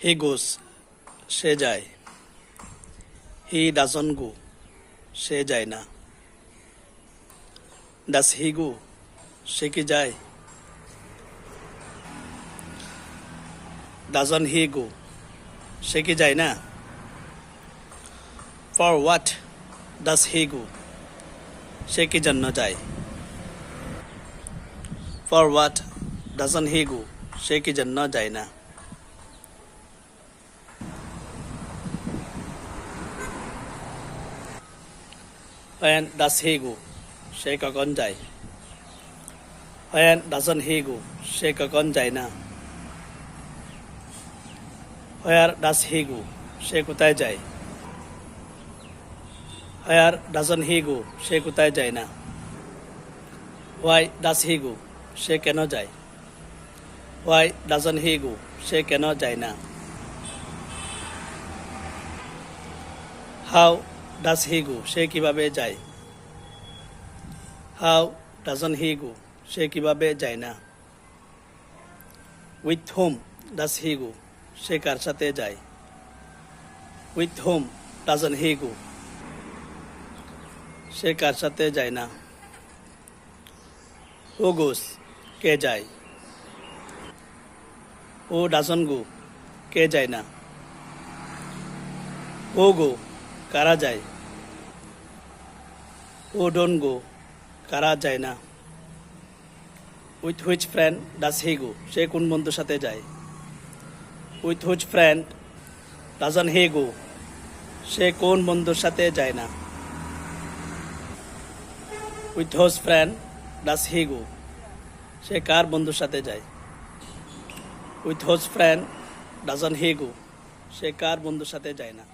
হি গোস সে যায়। He doesn't গো সে যায় না। ডাজ হি গো সে কি যায়? ডাজন্ট হি গো সে কি যায় না? ফর হোয়াট ডাজ হি গো সে কি জন্য যায়? ফর হোয়াট ডাজন্ট হি গো সে কি জন্য যায় না? When does he go সে কখন যায়? When doesn't he go সে কখন যায় না? Where does he go সে কোথায় যায়? Where doesn't he go সে কোথায় যায় না? Why does he go সে কেন যায়? Why doesn't he go সে কেন যায় না? How does he go সে কিভাবে যায়? How doesn't he go সে কিভাবে যায় না? With whom does he go সে কার সাথে যায়? With whom doesn't he go সে কার সাথে যায় না? Who goes কে যায়? Who doesn't go কে যায় না? Who go কারা যায়? Who don't go কারা যায় না? With which friend does he go সে কোন বন্ধুর সাথে যায়? With which friend doesn't he go সে কোন বন্ধুর সাথে যায় না? With whose friend does he go সে কার বন্ধুর সাথে যায়? With whose friend doesn't he go সে কার বন্ধুর সাথে যায় না?